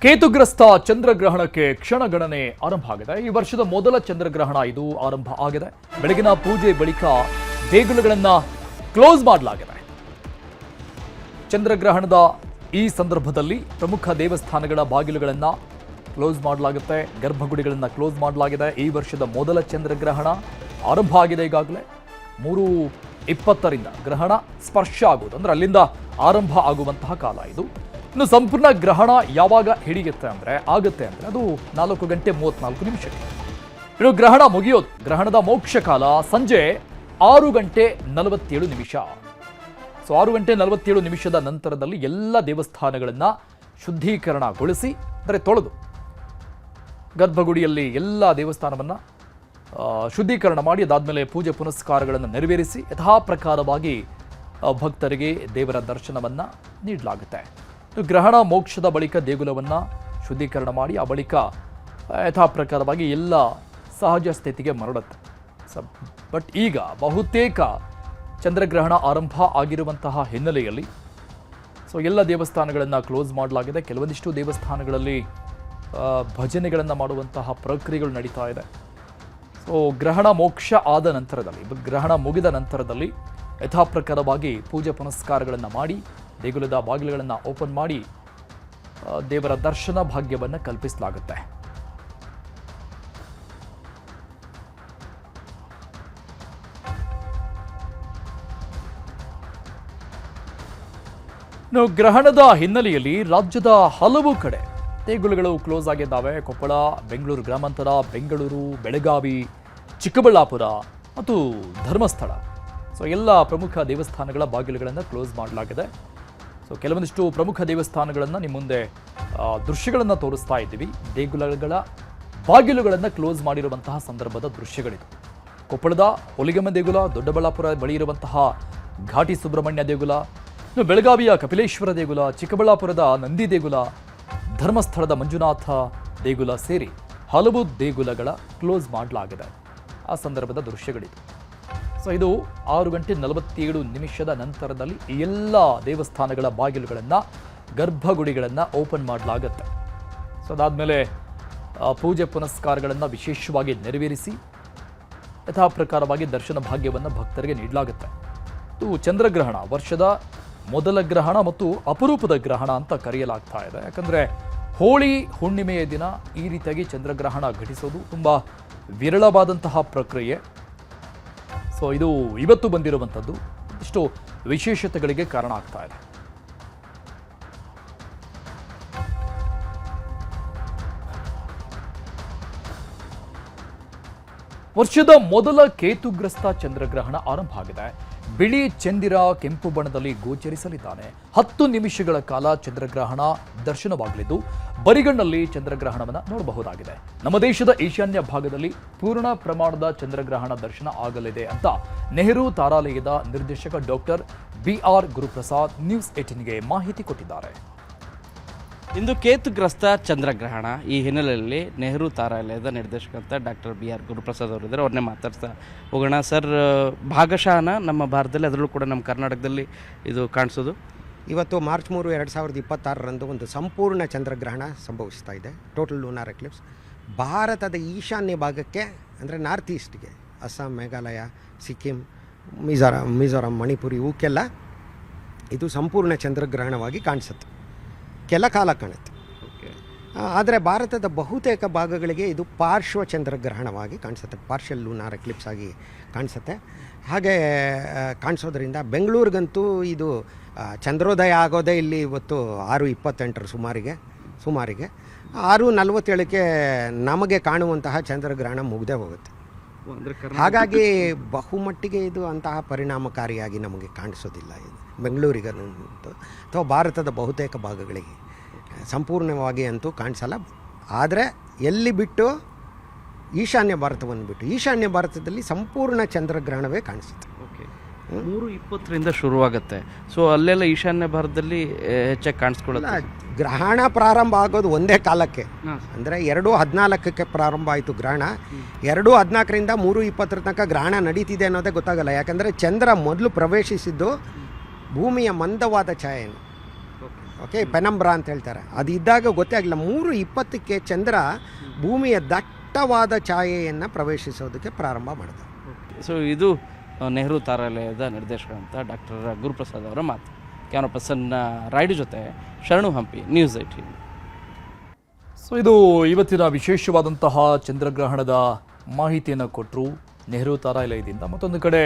ಕೇತುಗ್ರಸ್ತ ಚಂದ್ರಗ್ರಹಣಕ್ಕೆ ಕ್ಷಣಗಣನೆ ಆರಂಭ ಆಗಿದೆ. ಈ ವರ್ಷದ ಮೊದಲ ಚಂದ್ರಗ್ರಹಣ ಇದು ಆರಂಭ ಆಗಿದೆ. ಬೆಳಗಿನ ಪೂಜೆ ಬಳಿಕ ದೇಗುಲಗಳನ್ನು ಕ್ಲೋಸ್ ಮಾಡಲಾಗಿದೆ. ಚಂದ್ರಗ್ರಹಣದ ಈ ಸಂದರ್ಭದಲ್ಲಿ ಪ್ರಮುಖ ದೇವಸ್ಥಾನಗಳ ಬಾಗಿಲುಗಳನ್ನು ಕ್ಲೋಸ್ ಮಾಡಲಾಗುತ್ತೆ, ಗರ್ಭಗುಡಿಗಳನ್ನು ಕ್ಲೋಸ್ ಮಾಡಲಾಗಿದೆ. ಈ ವರ್ಷದ ಮೊದಲ ಚಂದ್ರಗ್ರಹಣ ಆರಂಭ ಆಗಿದೆ. ಈಗಾಗಲೇ 3:20ರಿಂದ ಗ್ರಹಣ ಸ್ಪರ್ಶ ಆಗುವುದು, ಅಂದರೆ ಅಲ್ಲಿಂದ ಆರಂಭ ಆಗುವಂತಹ ಕಾಲ ಇದು. ಇನ್ನು ಸಂಪೂರ್ಣ ಗ್ರಹಣ ಯಾವಾಗ ಆಗುತ್ತೆ ಅಂದರೆ ಅದು 4:34 ಇನ್ನು ಗ್ರಹಣ ಮುಗಿಯೋದು. ಗ್ರಹಣದ ಮೋಕ್ಷ ಕಾಲ ಸಂಜೆ 6:47. ಸೊ 6:47 ನಂತರದಲ್ಲಿ ಎಲ್ಲ ದೇವಸ್ಥಾನಗಳನ್ನು ಶುದ್ಧೀಕರಣಗೊಳಿಸಿ, ಅಂದರೆ ತೊಳೆದು ಗರ್ಭಗುಡಿಯಲ್ಲಿ ಎಲ್ಲ ದೇವಸ್ಥಾನವನ್ನು ಶುದ್ಧೀಕರಣ ಮಾಡಿ ಅದಾದಮೇಲೆ ಪೂಜೆ ಪುನಸ್ಕಾರಗಳನ್ನು ನೆರವೇರಿಸಿ ಯಥಾ ಪ್ರಕಾರವಾಗಿ ಭಕ್ತರಿಗೆ ದೇವರ ದರ್ಶನವನ್ನು ನೀಡಲಾಗುತ್ತೆ. ಗ್ರಹಣ ಮೋಕ್ಷದ ಬಳಿಕ ದೇಗುಲವನ್ನು ಶುದ್ಧೀಕರಣ ಮಾಡಿ ಆ ಬಳಿಕ ಯಥಾ ಪ್ರಕಾರವಾಗಿ ಎಲ್ಲ ಸಹಜ ಸ್ಥಿತಿಗೆ ಮರಳುತ್ತೆ. ಬಟ್ ಈಗ ಬಹುತೇಕ ಚಂದ್ರಗ್ರಹಣ ಆರಂಭ ಆಗಿರುವಂತಹ ಹಿನ್ನೆಲೆಯಲ್ಲಿ ಎಲ್ಲ ದೇವಸ್ಥಾನಗಳನ್ನು ಕ್ಲೋಸ್ ಮಾಡಲಾಗಿದೆ. ಕೆಲವೊಂದಿಷ್ಟು ದೇವಸ್ಥಾನಗಳಲ್ಲಿ ಭಜನೆಗಳನ್ನು ಮಾಡುವಂತಹ ಪ್ರಕ್ರಿಯೆಗಳು ನಡೀತಾ ಇದೆ. ಗ್ರಹಣ ಮೋಕ್ಷ ಆದ ನಂತರದಲ್ಲಿ, ಗ್ರಹಣ ಮುಗಿದ ನಂತರದಲ್ಲಿ ಯಥಾ ಪ್ರಕಾರವಾಗಿ ಪೂಜೆ ಪುನಸ್ಕಾರಗಳನ್ನು ಮಾಡಿ ದೇಗುಲದ ಬಾಗಿಲುಗಳನ್ನು ಓಪನ್ ಮಾಡಿ ದೇವರ ದರ್ಶನ ಭಾಗ್ಯವನ್ನು ಕಲ್ಪಿಸಲಾಗುತ್ತೆ. ಗ್ರಹಣದ ಹಿನ್ನೆಲೆಯಲ್ಲಿ ರಾಜ್ಯದ ಹಲವು ಕಡೆ ದೇಗುಲಗಳು ಕ್ಲೋಸ್ ಆಗಿದ್ದಾವೆ. ಕೊಪ್ಪಳ, ಬೆಂಗಳೂರು ಗ್ರಾಮಾಂತರ, ಬೆಂಗಳೂರು, ಬೆಳಗಾವಿ, ಚಿಕ್ಕಬಳ್ಳಾಪುರ ಮತ್ತು ಧರ್ಮಸ್ಥಳ, ಎಲ್ಲ ಪ್ರಮುಖ ದೇವಸ್ಥಾನಗಳ ಬಾಗಿಲುಗಳನ್ನು ಕ್ಲೋಸ್ ಮಾಡಲಾಗಿದೆ. ಕೆಲವೊಂದಿಷ್ಟು ಪ್ರಮುಖ ದೇವಸ್ಥಾನಗಳನ್ನು ನಿಮ್ಮ ಮುಂದೆ ದೃಶ್ಯಗಳನ್ನು ತೋರಿಸ್ತಾ ಇದ್ದೀವಿ. ದೇಗುಲಗಳ ಬಾಗಿಲುಗಳನ್ನು ಕ್ಲೋಸ್ ಮಾಡಿರುವಂತಹ ಸಂದರ್ಭದ ದೃಶ್ಯಗಳಿದು. ಕೊಪ್ಪಳದ ಹೊಲಿಗೆಮ್ಮ ದೇಗುಲ, ದೊಡ್ಡಬಳ್ಳಾಪುರ ಬಳಿ ಇರುವಂತಹ ಘಾಟಿ ಸುಬ್ರಹ್ಮಣ್ಯ ದೇಗುಲ, ಇನ್ನು ಬೆಳಗಾವಿಯ ಕಪಿಲೇಶ್ವರ ದೇಗುಲ, ಚಿಕ್ಕಬಳ್ಳಾಪುರದ ನಂದಿ ದೇಗುಲ, ಧರ್ಮಸ್ಥಳದ ಮಂಜುನಾಥ ದೇಗುಲ ಸೇರಿ ಹಲವು ದೇಗುಲಗಳ ಕ್ಲೋಸ್ ಮಾಡಲಾಗಿದೆ. ಆ ಸಂದರ್ಭದ ದೃಶ್ಯಗಳಿದು. ಇದು 6:47 ನಂತರದಲ್ಲಿ ಎಲ್ಲ ದೇವಸ್ಥಾನಗಳ ಬಾಗಿಲುಗಳನ್ನು, ಗರ್ಭಗುಡಿಗಳನ್ನು ಓಪನ್ ಮಾಡಲಾಗುತ್ತೆ. ಅದಾದಮೇಲೆ ಪೂಜೆ ಪುನಸ್ಕಾರಗಳನ್ನು ವಿಶೇಷವಾಗಿ ನೆರವೇರಿಸಿ ಯಥಾ ಪ್ರಕಾರವಾಗಿ ದರ್ಶನ ಭಾಗ್ಯವನ್ನು ಭಕ್ತರಿಗೆ ನೀಡಲಾಗುತ್ತೆ. ಇದು ಚಂದ್ರಗ್ರಹಣ ವರ್ಷದ ಮೊದಲ ಗ್ರಹಣ ಮತ್ತು ಅಪರೂಪದ ಗ್ರಹಣ ಅಂತ ಕರೆಯಲಾಗ್ತಾ ಇದೆ. ಯಾಕಂದರೆ ಹೋಳಿ ಹುಣ್ಣಿಮೆಯ ದಿನ ಈ ರೀತಿಯಾಗಿ ಚಂದ್ರಗ್ರಹಣ ಘಟಿಸೋದು ತುಂಬ ವಿರಳವಾದಂತಹ ಪ್ರಕ್ರಿಯೆ. ಇದು ಇವತ್ತು ಬಂದಿರುವಂಥದ್ದು ಇಷ್ಟು ವಿಶೇಷತೆಗಳಿಗೆ ಕಾರಣ ಆಗ್ತಾ ಇದೆ. ವರ್ಷದ ಮೊದಲ ಕೇತುಗ್ರಸ್ತ ಚಂದ್ರಗ್ರಹಣ ಆರಂಭ ಆಗಿದೆ. ಬಿಳಿ ಚಂದಿರ ಕೆಂಪು ಬಣ್ಣದಲ್ಲಿ ಗೋಚರಿಸಲಿದ್ದಾನೆ. 10 ನಿಮಿಷಗಳ ಕಾಲ ಚಂದ್ರಗ್ರಹಣ ದರ್ಶನವಾಗಲಿದ್ದು ಬರಿಗಣ್ಣಲ್ಲಿ ಚಂದ್ರಗ್ರಹಣವನ್ನು ನೋಡಬಹುದಾಗಿದೆ. ನಮ್ಮ ದೇಶದ ಈಶಾನ್ಯ ಭಾಗದಲ್ಲಿ ಪೂರ್ಣ ಪ್ರಮಾಣದ ಚಂದ್ರಗ್ರಹಣ ದರ್ಶನ ಆಗಲಿದೆ ಅಂತ ನೆಹರು ತಾರಾಲಯದ ನಿರ್ದೇಶಕ ಡಾಕ್ಟರ್ BR ಗುರುಪ್ರಸಾದ್ ನ್ಯೂಸ್ 18ಗೆ ಮಾಹಿತಿ ಕೊಟ್ಟಿದ್ದಾರೆ. ಇಂದು ಕೇತುಗ್ರಸ್ತ ಚಂದ್ರಗ್ರಹಣ. ಈ ಹಿನ್ನೆಲೆಯಲ್ಲಿ ನೆಹರು ತಾರಾಲಯದ ನಿರ್ದೇಶಕಂತ ಡಾಕ್ಟರ್ BR ಗುರುಪ್ರಸಾದ್ ಅವರಿದ್ದಾರೆ. ಅವ್ರನ್ನೇ ಮಾತಾಡ್ತಾ ಹೋಗೋಣ. ಸರ್, ಭಾಗಶಃನ ನಮ್ಮ ಭಾರತದಲ್ಲಿ, ಅದರಲ್ಲೂ ಕೂಡ ನಮ್ಮ ಕರ್ನಾಟಕದಲ್ಲಿ ಇದು ಕಾಣಿಸೋದು ಇವತ್ತು ಮಾರ್ಚ್ 3, 2026ರಂದು ಒಂದು ಸಂಪೂರ್ಣ ಚಂದ್ರಗ್ರಹಣ ಸಂಭವಿಸ್ತಾ ಇದೆ. ಟೋಟಲ್ ಲೂನಾರ್ ಎಕ್ಲಿಪ್ಸ್ ಭಾರತದ ಈಶಾನ್ಯ ಭಾಗಕ್ಕೆ, ಅಂದರೆ ನಾರ್ತ್ ಈಸ್ಟ್ಗೆ, ಅಸ್ಸಾಂ, ಮೇಘಾಲಯ, ಸಿಕ್ಕಿಂ, ಮಿಜೋರಾಂ, ಮಣಿಪುರಿ ಇವಕ್ಕೆಲ್ಲ ಇದು ಸಂಪೂರ್ಣ ಚಂದ್ರಗ್ರಹಣವಾಗಿ ಕಾಣಿಸುತ್ತೆ. ಕೆಲ ಕಾಲ ಕಾಣುತ್ತೆ. ಆದರೆ ಭಾರತದ ಬಹುತೇಕ ಭಾಗಗಳಿಗೆ ಇದು ಪಾರ್ಶ್ವ ಚಂದ್ರಗ್ರಹಣವಾಗಿ ಕಾಣಿಸುತ್ತೆ, ಪಾರ್ಷಲ್ ಲೂನಾರ್ ಎಕ್ಲಿಪ್ಸ್ ಆಗಿ ಕಾಣಿಸುತ್ತೆ. ಹಾಗೆ ಕಾಣಿಸೋದ್ರಿಂದ ಬೆಂಗಳೂರಿಗಂತೂ ಇದು ಚಂದ್ರೋದಯ ಆಗೋದೇ ಇಲ್ಲಿ ಇವತ್ತು 6:28 ಸುಮಾರಿಗೆ 6:47ಕ್ಕೆ ನಮಗೆ ಕಾಣುವಂತಹ ಚಂದ್ರಗ್ರಹಣ ಮುಗ್ದೇ ಹೋಗುತ್ತೆ. ಹಾಗಾಗಿ ಬಹುಮಟ್ಟಿಗೆ ಇದು ಅಂತಹ ಪರಿಣಾಮಕಾರಿಯಾಗಿ ನಮಗೆ ಕಾಣಿಸೋದಿಲ್ಲ. ಇದು ಬೆಂಗಳೂರಿಗಂತೂ ಅಥವಾ ಭಾರತದ ಬಹುತೇಕ ಭಾಗಗಳಿಗೆ ಸಂಪೂರ್ಣವಾಗಿ ಅಂತೂ ಕಾಣಿಸಲ್ಲ. ಆದರೆ ಎಲ್ಲಿ ಬಿಟ್ಟು ಈಶಾನ್ಯ ಭಾರತವನ್ನು ಬಿಟ್ಟು ಈಶಾನ್ಯ ಭಾರತದಲ್ಲಿ ಸಂಪೂರ್ಣ ಚಂದ್ರಗ್ರಹಣವೇ ಕಾಣಿಸುತ್ತೆ. 3:20ರಿಂದ ಶುರುವಾಗುತ್ತೆ. ಅಲ್ಲೆಲ್ಲ ಈಶಾನ್ಯ ಭಾರತದಲ್ಲಿ ಹೆಚ್ಚಾಗಿ ಕಾಣಿಸ್ಕೊಳ್ಳುತ್ತೆ. ಗ್ರಹಣ ಪ್ರಾರಂಭ ಆಗೋದು ಒಂದೇ ಕಾಲಕ್ಕೆ, ಅಂದರೆ 2:14ಕ್ಕೆ ಪ್ರಾರಂಭ ಆಯಿತು ಗ್ರಹಣ. 2:14ರಿಂದ 3:20 ತನಕ ಗ್ರಹಣ ನಡೀತಿದೆ ಅನ್ನೋದೇ ಗೊತ್ತಾಗಲ್ಲ. ಯಾಕಂದರೆ ಚಂದ್ರ ಮೊದಲು ಪ್ರವೇಶಿಸಿದ್ದು ಭೂಮಿಯ ಮಂದವಾದ ಛಾಯೆಯನ್ನು ಓಕೆ, ಪೆನಂಬ್ರಾ ಅಂತ ಹೇಳ್ತಾರೆ. ಅದು ಇದ್ದಾಗ ಗೊತ್ತೇ ಆಗಿಲ್ಲ. 3:20ಕ್ಕೆ ಚಂದ್ರ ಭೂಮಿಯ ದಟ್ಟವಾದ ಛಾಯೆಯನ್ನು ಪ್ರವೇಶಿಸೋದಕ್ಕೆ ಪ್ರಾರಂಭ ಮಾಡಿದ. ಸೊ ಇದು ನೆಹರು ತಾರಾಲಯದ ನಿರ್ದೇಶಕ ಅಂತ ಡಾಕ್ಟರ್ ಗುರುಪ್ರಸಾದ್ ಅವರ ಮಾತು. ಕ್ಯಾಮರಾ ಪರ್ಸನ್ ರಾಯ್ಡು ಜೊತೆ ಶರಣು ಹಂಪಿ, ನ್ಯೂಸ್ 18. ಸೊ ಇದು ಇವತ್ತಿನ ವಿಶೇಷವಾದಂತಹ ಚಂದ್ರಗ್ರಹಣದ ಮಾಹಿತಿಯನ್ನು ಕೊಟ್ಟರು ನೆಹರು ತಾರಾಲಯದಿಂದ. ಮತ್ತೊಂದು ಕಡೆ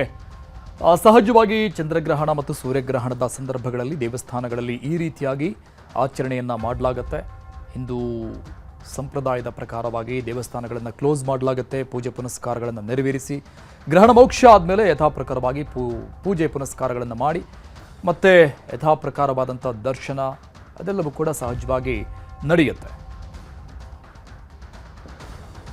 ಸಹಜವಾಗಿ ಚಂದ್ರಗ್ರಹಣ ಮತ್ತು ಸೂರ್ಯಗ್ರಹಣದ ಸಂದರ್ಭಗಳಲ್ಲಿ ದೇವಸ್ಥಾನಗಳಲ್ಲಿ ಈ ರೀತಿಯಾಗಿ ಆಚರಣೆಯನ್ನು ಮಾಡಲಾಗತ್ತೆ. ಹಿಂದೂ ಸಂಪ್ರದಾಯದ ಪ್ರಕಾರವಾಗಿ ದೇವಸ್ಥಾನಗಳನ್ನು ಕ್ಲೋಸ್ ಮಾಡಲಾಗುತ್ತೆ. ಪೂಜೆ ಪುನಸ್ಕಾರಗಳನ್ನು ನೆರವೇರಿಸಿ ಗ್ರಹಣ ಮೋಕ್ಷ ಆದಮೇಲೆ ಯಥಾಪ್ರಕಾರವಾಗಿ ಪೂಜೆ ಪುನಸ್ಕಾರಗಳನ್ನು ಮಾಡಿ ಮತ್ತೆ ಯಥಾಪ್ರಕಾರವಾದಂಥ ದರ್ಶನ ಅದೆಲ್ಲವೂ ಕೂಡ ಸಹಜವಾಗಿ ನಡೆಯುತ್ತೆ.